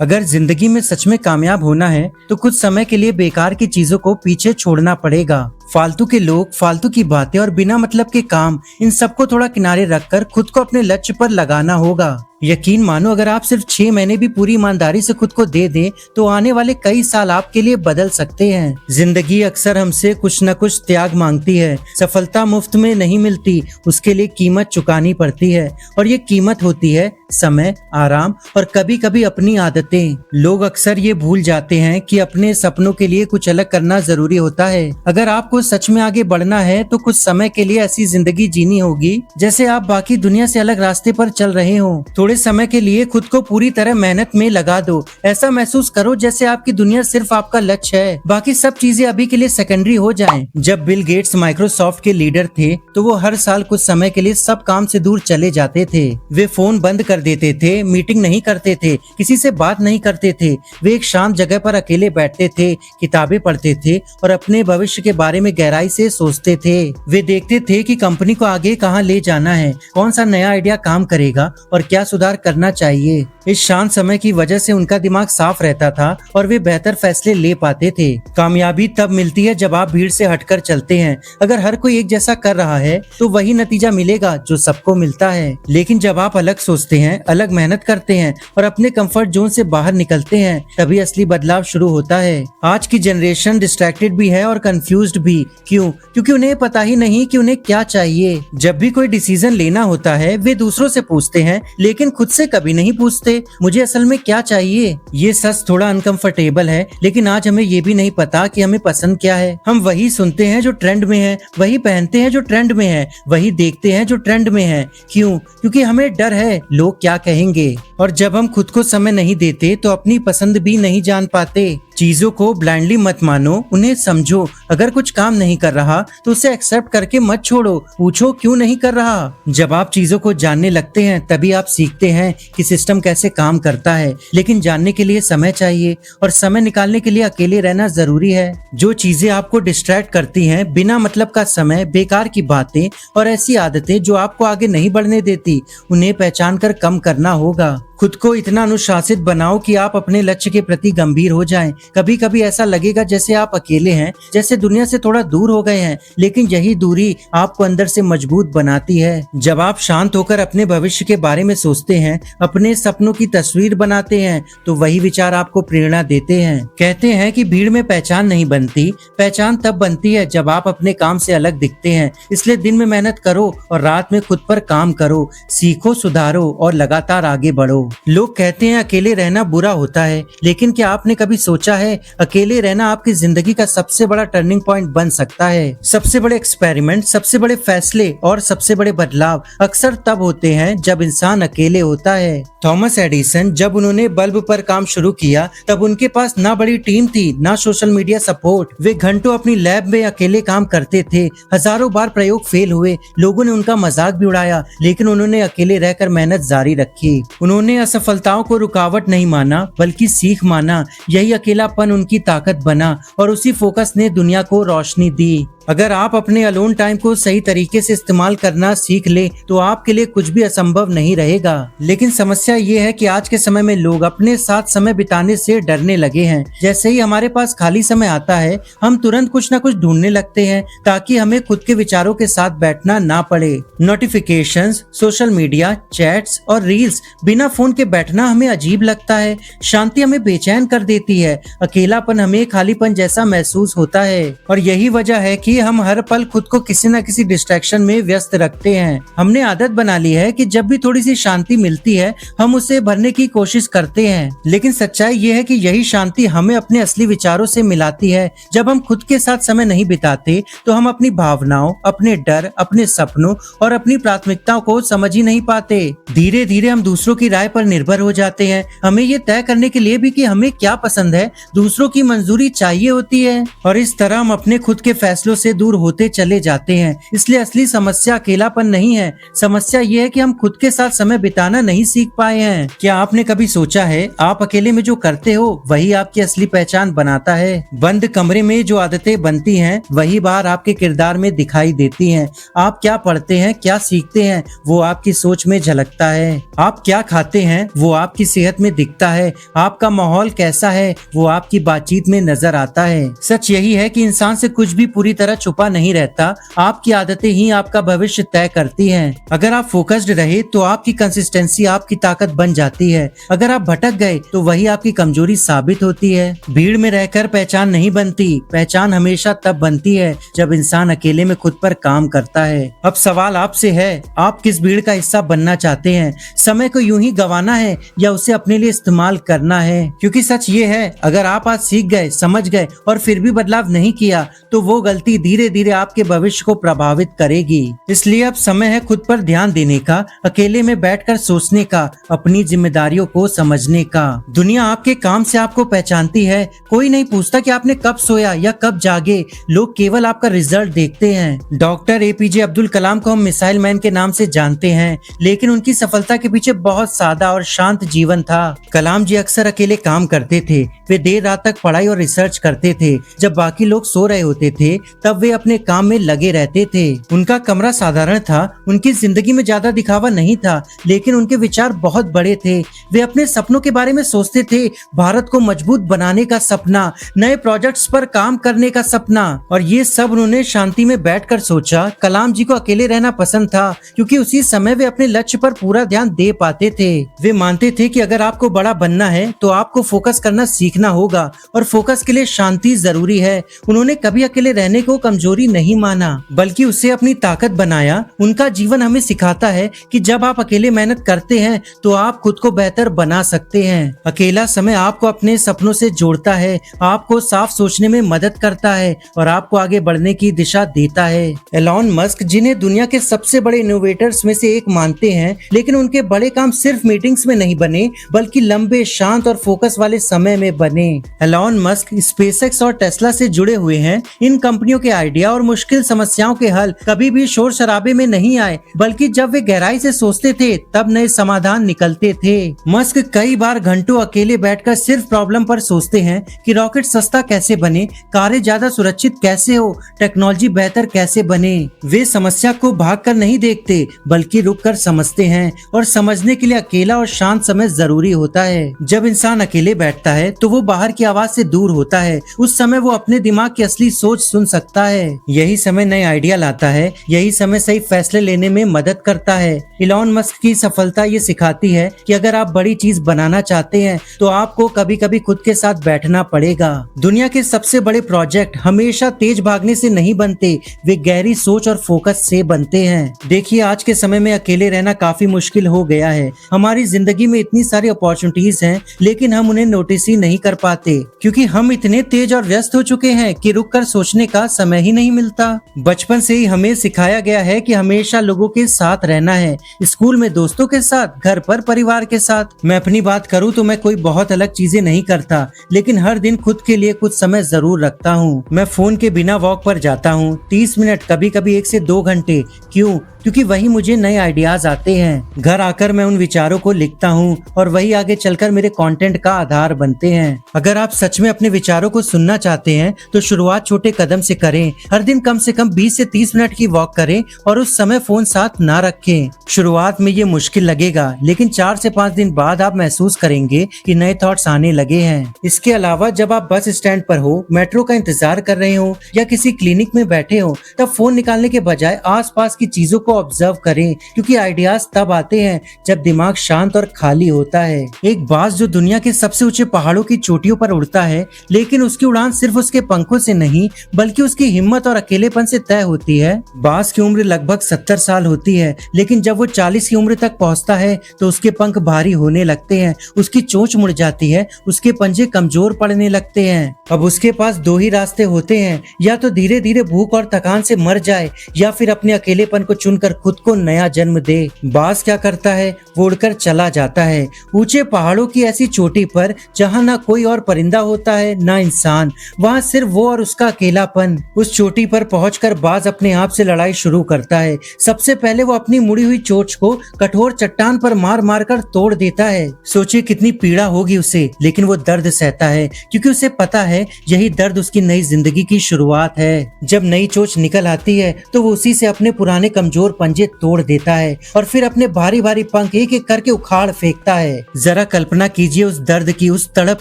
अगर जिंदगी में सच में कामयाब होना है तो कुछ समय के लिए बेकार की चीजों को पीछे छोड़ना पड़ेगा। फालतू के लोग, फालतू की बातें और बिना मतलब के काम, इन सबको थोड़ा किनारे रखकर खुद को अपने लक्ष्य पर लगाना होगा। यकीन मानो, अगर आप सिर्फ 6 महीने भी पूरी ईमानदारी से खुद को दे दें तो आने वाले कई साल आपके लिए बदल सकते हैं। जिंदगी अक्सर हमसे कुछ न कुछ त्याग मांगती है। सफलता मुफ्त में नहीं मिलती, उसके लिए कीमत चुकानी पड़ती है और ये कीमत होती है समय, आराम और कभी कभी अपनी आदतें। लोग अक्सर ये भूल जाते हैं कि अपने सपनों के लिए कुछ अलग करना जरूरी होता है। अगर आपको सच में आगे बढ़ना है तो कुछ समय के लिए ऐसी जिंदगी जीनी होगी जैसे आप बाकी दुनिया से अलग रास्ते पर चल रहे हो। थोड़े समय के लिए खुद को पूरी तरह मेहनत में लगा दो। ऐसा महसूस करो जैसे आपकी दुनिया सिर्फ आपका लक्ष्य है, बाकी सब चीजें अभी के लिए सेकेंडरी हो जाएं। जब बिल गेट्स माइक्रोसॉफ्ट के लीडर थे तो वो हर साल कुछ समय के लिए सब काम से दूर चले जाते थे। वे फोन बंद कर देते थे, मीटिंग नहीं करते थे, किसी से बात नहीं करते थे। वे एक शांत जगह पर अकेले बैठते थे, किताबें पढ़ते थे और अपने भविष्य के बारे में गहराई से सोचते थे। वे देखते थे कि कंपनी को आगे कहां ले जाना है, कौन सा नया आइडिया काम करेगा और क्या सुधार करना चाहिए। इस शांत समय की वजह से उनका दिमाग साफ रहता था और वे बेहतर फैसले ले पाते थे। कामयाबी तब मिलती है जब आप भीड़ से हटकर चलते हैं। अगर हर कोई एक जैसा कर रहा है तो वही नतीजा मिलेगा जो सबको मिलता है। लेकिन जब आप अलग सोचते हैं, अलग मेहनत करते हैं और अपने कंफर्ट जोन से बाहर निकलते हैं, तभी असली बदलाव शुरू होता है। आज की जनरेशन डिस्ट्रैक्टेड भी है और कंफ्यूज्ड भी। क्यों? क्योंकि उन्हें पता ही नहीं कि उन्हें क्या चाहिए। जब भी कोई डिसीजन लेना होता है वे दूसरों से पूछते हैं, लेकिन खुद से कभी नहीं पूछते मुझे असल में क्या चाहिए। ये सच थोड़ा अनकंफर्टेबल है, लेकिन आज हमें ये भी नहीं पता कि हमें पसंद क्या है। हम वही सुनते हैं जो ट्रेंड में है, वही पहनते हैं जो ट्रेंड में है, वही देखते हैं जो ट्रेंड में है। क्यों? क्योंकि हमें डर है लोग क्या कहेंगे। और जब हम खुद को समय नहीं देते तो अपनी पसंद भी नहीं जान पाते। चीजों को ब्लाइंडली मत मानो, उन्हें समझो। अगर कुछ काम नहीं कर रहा तो उसे एक्सेप्ट करके मत छोड़ो, पूछो क्यों नहीं कर रहा। जब आप चीजों को जानने लगते हैं तभी आप सीखते हैं कि सिस्टम कैसे काम करता है। लेकिन जानने के लिए समय चाहिए और समय निकालने के लिए अकेले रहना जरूरी है। जो चीजें आपको डिस्ट्रैक्ट करती हैं, बिना मतलब का समय, बेकार की बातें और ऐसी आदतें जो आपको आगे नहीं बढ़ने देती, उन्हें पहचान कर कम करना होगा। खुद को इतना अनुशासित बनाओ कि आप अपने लक्ष्य के प्रति गंभीर हो जाएं। कभी कभी ऐसा लगेगा जैसे आप अकेले हैं, जैसे दुनिया से थोड़ा दूर हो गए हैं, लेकिन यही दूरी आपको अंदर से मजबूत बनाती है। जब आप शांत होकर अपने भविष्य के बारे में सोचते हैं, अपने सपनों की तस्वीर बनाते हैं, तो वही विचार आपको प्रेरणा देते हैं। कहते हैं कि भीड़ में पहचान नहीं बनती, पहचान तब बनती है जब आप अपने काम से अलग दिखते हैं। इसलिए दिन में मेहनत करो और रात में खुद पर काम करो, सीखो, सुधारो और लगातार आगे बढ़ो। लोग कहते हैं अकेले रहना बुरा होता है, लेकिन क्या आपने कभी सोचा है अकेले रहना आपकी जिंदगी का सबसे बड़ा टर्निंग पॉइंट बन सकता है। सबसे बड़े एक्सपेरिमेंट, सबसे बड़े फैसले और सबसे बड़े बदलाव अक्सर तब होते हैं जब इंसान अकेले होता है। थॉमस एडिसन जब उन्होंने बल्ब पर काम शुरू किया तब उनके पास ना बड़ी टीम थी, ना सोशल मीडिया सपोर्ट। वे घंटों अपनी लैब में अकेले काम करते थे। हजारों बार प्रयोग फेल हुए, लोगों ने उनका मजाक भी उड़ाया, लेकिन उन्होंने अकेले रहकर मेहनत जारी रखी। उन्होंने असफलताओं को रुकावट नहीं माना बल्कि सीख माना। यही अकेलापन उनकी ताकत बना और उसी फोकस ने दुनिया को रोशनी दी। अगर आप अपने अलोन टाइम को सही तरीके से इस्तेमाल करना सीख ले तो आपके लिए कुछ भी असंभव नहीं रहेगा। लेकिन समस्या ये है कि आज के समय में लोग अपने साथ समय बिताने से डरने लगे हैं। जैसे ही हमारे पास खाली समय आता है हम तुरंत कुछ न कुछ ढूंढने लगते हैं ताकि हमें खुद के विचारों के साथ बैठना ना पड़े। नोटिफिकेशंस, सोशल मीडिया, चैट्स और रील्स, बिना फोन के बैठना हमें अजीब लगता है। शांति हमें बेचैन कर देती है, अकेलापन हमें खालीपन जैसा महसूस होता है। और यही वजह है कि हम हर पल खुद को किसी न किसी डिस्ट्रैक्शन में व्यस्त रखते हैं। हमने आदत बना ली है कि जब भी थोड़ी सी शांति मिलती है हम उसे भरने की कोशिश करते हैं। लेकिन सच्चाई ये है कि यही शांति हमें अपने असली विचारों से मिलाती है। जब हम खुद के साथ समय नहीं बिताते तो हम अपनी भावनाओं, अपने डर, अपने सपनों और अपनी प्राथमिकताओं को समझ ही नहीं पाते। धीरे धीरे हम दूसरों की राय पर निर्भर हो जाते हैं। हमें ये तय करने के लिए भी कि हमें क्या पसंद है, दूसरों की मंजूरी चाहिए होती है और इस तरह हम अपने खुद के फैसलों से दूर होते चले जाते हैं। इसलिए असली समस्या अकेलापन नहीं है, समस्या ये है कि हम खुद के साथ समय बिताना नहीं सीख पाए हैं। क्या आपने कभी सोचा है आप अकेले में जो करते हो वही आपकी असली पहचान बनाता है? बंद कमरे में जो आदतें बनती हैं वही बाहर आपके किरदार में दिखाई देती हैं। आप क्या पढ़ते हैं, क्या सीखते हैं, वो आपकी सोच में झलकता है। आप क्या खाते हैं वो आपकी सेहत में दिखता है। आपका माहौल कैसा है वो आपकी बातचीत में नजर आता है। सच यही है कि इंसान से कुछ भी पूरी तरह छुपा नहीं रहता, आपकी आदतें ही आपका भविष्य तय करती हैं। अगर आप फोकस्ड रहे तो आपकी कंसिस्टेंसी आपकी ताकत बन जाती है। अगर आप भटक गए तो वही आपकी कमजोरी साबित होती है। भीड़ में रहकर पहचान नहीं बनती, पहचान हमेशा तब बनती है जब इंसान अकेले में खुद पर काम करता है। अब सवाल आपसे है, आप किस भीड़ का हिस्सा बनना चाहते हैं? समय को यूं ही गंवाना है या उसे अपने लिए इस्तेमाल करना है? क्योंकि सच ये है, अगर आप आज सीख गए, समझ गए और फिर भी बदलाव नहीं किया तो वो गलती धीरे धीरे आपके भविष्य को प्रभावित करेगी। इसलिए अब समय है खुद पर ध्यान देने का, अकेले में बैठकर सोचने का, अपनी जिम्मेदारियों को समझने का। दुनिया आपके काम से आपको पहचानती है। कोई नहीं पूछता कि आपने कब सोया या कब जागे, लोग केवल आपका रिजल्ट देखते हैं। डॉक्टर APJ अब्दुल कलाम को हम मिसाइल मैन के नाम से जानते हैं, लेकिन उनकी सफलता के पीछे बहुत सादा और शांत जीवन था। कलाम जी अक्सर अकेले काम करते थे। वे देर रात तक पढ़ाई और रिसर्च करते थे। जब बाकी लोग सो रहे होते थे तब वे अपने काम में लगे रहते थे। उनका कमरा साधारण था, उनकी जिंदगी में ज्यादा दिखावा नहीं था, लेकिन उनके विचार बहुत बड़े थे। वे अपने सपनों के बारे में सोचते थे, भारत को मजबूत बनाने का सपना, नए प्रोजेक्ट्स पर काम करने का सपना, और ये सब उन्होंने शांति में बैठकर सोचा। कलाम जी को अकेले रहना पसंद था क्योंकि उसी समय वे अपने लक्ष्य पर पूरा ध्यान दे पाते थे। वे मानते थे कि अगर आपको बड़ा बनना है तो आपको फोकस करना सीखना होगा और फोकस के लिए शांति जरूरी है। उन्होंने कभी अकेले रहने को कमजोरी नहीं माना, बल्कि उसे अपनी ताकत बनाया। उनका जीवन हमें सिखाता है कि जब आप अकेले मेहनत करते हैं तो आप खुद को बेहतर बना सकते हैं। अकेला समय आपको अपने सपनों से जोड़ता है, आपको साफ सोचने में मदद करता है और आपको आगे बढ़ने की दिशा देता है। एलॉन मस्क, जिन्हें दुनिया के सबसे बड़े इनोवेटर्स में से एक मानते हैं, लेकिन उनके बड़े काम सिर्फ मीटिंग्स में नहीं बने बल्कि लंबे, शांत और फोकस वाले समय में बने। एलॉन मस्क स्पेसएक्स और टेस्ला से जुड़े हुए हैं। इन कंपनियों के आइडिया और मुश्किल समस्याओं के हल कभी भी शोर शराबे में नहीं आए, बल्कि जब वे गहराई से सोचते थे तब नए समाधान निकलते थे। मस्क कई बार घंटों अकेले बैठकर सिर्फ प्रॉब्लम पर सोचते हैं कि रॉकेट सस्ता कैसे बने, कारें ज्यादा सुरक्षित कैसे हो, टेक्नोलॉजी बेहतर कैसे बने। वे समस्या को भागकर नहीं देखते बल्कि रुककर समझते हैं, और समझने के लिए अकेला और शांत समय जरूरी होता है। जब इंसान अकेले बैठता है तो वो बाहर की आवाज से दूर होता है। उस समय वो अपने दिमाग की असली सोच सुन सकता है। यही समय नए आइडिया लाता है, यही समय सही फैसले लेने में मदद करता है। इलॉन मस्क की सफलता ये सिखाती है कि अगर आप बड़ी चीज बनाना चाहते हैं तो आपको कभी कभी खुद के साथ बैठना पड़ेगा। दुनिया के सबसे बड़े प्रोजेक्ट हमेशा तेज भागने से नहीं बनते, वे गहरी सोच और फोकस से बनते हैं। देखिए, आज के समय में अकेले रहना काफी मुश्किल हो गया है। हमारी जिंदगी में इतनी सारी अपॉर्चुनिटीज हैं, लेकिन हम उन्हें नोटिस ही नहीं कर पाते क्योंकि हम इतने तेज और व्यस्त हो चुके हैं कि रुककर सोचने का समय ही नहीं मिलता। बचपन से ही हमें सिखाया गया है कि हमेशा लोगों के साथ रहना है, स्कूल में दोस्तों के साथ, घर पर परिवार के साथ। मैं अपनी बात करूं तो मैं कोई बहुत अलग चीजें नहीं करता, लेकिन हर दिन खुद के लिए कुछ समय जरूर रखता हूं। मैं फोन के बिना वॉक पर जाता हूं, 30 मिनट, कभी कभी 1 से 2 घंटे। क्यों? क्योंकि वही मुझे नए आइडियाज आते हैं। घर आकर मैं उन विचारों को लिखता हूँ और वही आगे चलकर मेरे कंटेंट का आधार बनते हैं। अगर आप सच में अपने विचारों को सुनना चाहते हैं तो शुरुआत छोटे कदम से करें। हर दिन कम से कम 20 से 30 मिनट की वॉक करें और उस समय फोन साथ ना रखें। शुरुआत में ये मुश्किल लगेगा, लेकिन 4 से 5 दिन बाद आप महसूस करेंगे कि नए थॉट्स आने लगे हैं। इसके अलावा जब आप बस स्टैंड पर हो, मेट्रो का इंतजार कर रहे हो या किसी क्लिनिक में बैठे हो, तब फोन निकालने के बजाय आसपास की चीजों को ऑब्जर्व करें, क्योंकि आइडियाज तब आते हैं जब दिमाग शांत और खाली होता है। एक बाज जो दुनिया के सबसे ऊंचे पहाड़ों की चोटियों पर उड़ता है, लेकिन उसकी उड़ान सिर्फ उसके पंखों से नहीं बल्कि उसकी हिम्मत और अकेलेपन से तय होती है। बाज की उम्र लगभग 70 साल होती है, लेकिन जब वो 40 की उम्र तक पहुंचता है तो उसके पंख भारी होने लगते हैं, उसकी चोंच मुड़ जाती है, उसके पंजे कमजोर पड़ने लगते हैं। अब उसके पास 2 ही रास्ते होते हैं, या तो धीरे धीरे भूख और थकान से मर जाए या फिर अपने अकेलेपन को चुन बनकर खुद को नया जन्म दे। बाज क्या करता है, वो उड़कर चला जाता है ऊंचे पहाड़ों की ऐसी चोटी पर जहाँ ना कोई और परिंदा होता है ना इंसान, वहाँ सिर्फ वो और उसका अकेलापन। उस चोटी पर पहुंचकर बाज अपने आप से लड़ाई शुरू करता है। सबसे पहले वो अपनी मुड़ी हुई चोंच को कठोर चट्टान पर मार मार कर तोड़ देता है। सोचिए कितनी पीड़ा होगी उसे, लेकिन वो दर्द सहता है क्योंकि उसे पता है यही दर्द उसकी नई जिंदगी की शुरुआत है। जब नई चोंच निकल आती है तो वो उसी से अपने पुराने कमजोर पंजे तोड़ देता है और फिर अपने भारी भारी पंख एक एक करके उखाड़ फेंकता है। जरा कल्पना कीजिए उस दर्द की, उस तड़प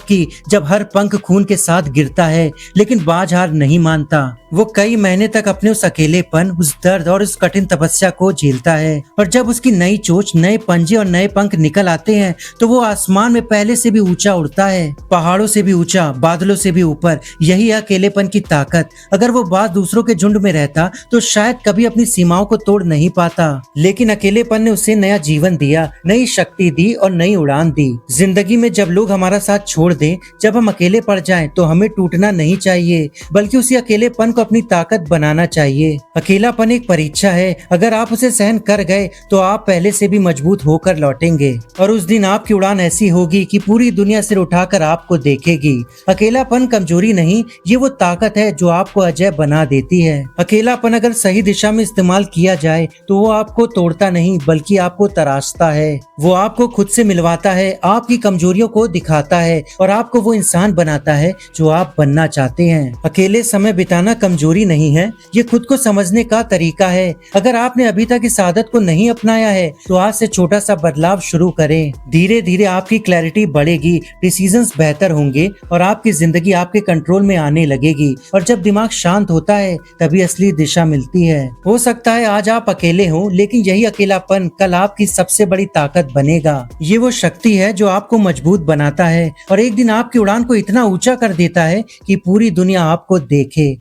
की, जब हर पंख खून के साथ गिरता है। लेकिन बाज हार नहीं मानता। वो कई महीने तक अपने उस अकेलेपन, उस दर्द और उस कठिन तपस्या को झेलता है। और जब उसकी नई चोंच, नए पंजे और नए पंख निकल आते हैं तो वो आसमान में पहले से भी ऊंचा उड़ता है, पहाड़ों से भी ऊंचा, बादलों से भी ऊपर। यही है अकेलेपन की ताकत। अगर वो बाज दूसरों के झुंड में रहता तो शायद कभी अपनी सीमाओं को तोड़ नहीं पाता। लेकिन अकेलेपन ने उसे नया जीवन दिया, नई शक्ति दी और नई उड़ान दी। जिंदगी में जब लोग हमारा साथ छोड़ दें, जब हम अकेले पड़ जाएं, तो हमें टूटना नहीं चाहिए, बल्कि उसी अकेलेपन को अपनी ताकत बनाना चाहिए। अकेलापन एक परीक्षा है। अगर आप उसे सहन कर गए तो आप पहले से भी मजबूत होकर लौटेंगे और उस दिन आपकी उड़ान ऐसी होगी कि पूरी दुनिया सिर उठाकर आपको देखेगी। अकेलापन कमजोरी नहीं, ये वो ताकत है जो आपको अजय बना देती है। अकेलापन अगर सही दिशा में इस्तेमाल किया जाए तो वो आपको तोड़ता नहीं बल्कि आपको तराशता है। वो आपको खुद से मिलवाता है, आपकी कमजोरियों को दिखाता है और आपको वो इंसान बनाता है जो आप बनना चाहते हैं। अकेले समय बिताना कमजोरी नहीं है, ये खुद को समझने का तरीका है। अगर आपने अभी तक इस आदत को नहीं अपनाया है तो आज से छोटा सा बदलाव शुरू करें। धीरे धीरे आपकी क्लैरिटी बढ़ेगी, डिसीजंस बेहतर होंगे और आपकी जिंदगी आपके कंट्रोल में आने लगेगी। और जब दिमाग शांत होता है तभी असली दिशा मिलती है। हो सकता है आज आप अकेले हो, लेकिन यही अकेलापन कल आपकी सबसे बड़ी ताकत बनेगा। ये वो शक्ति है जो आपको मजबूत बनाता है और एक दिन आपकी उड़ान को इतना ऊंचा कर देता है कि पूरी दुनिया आपको देखे।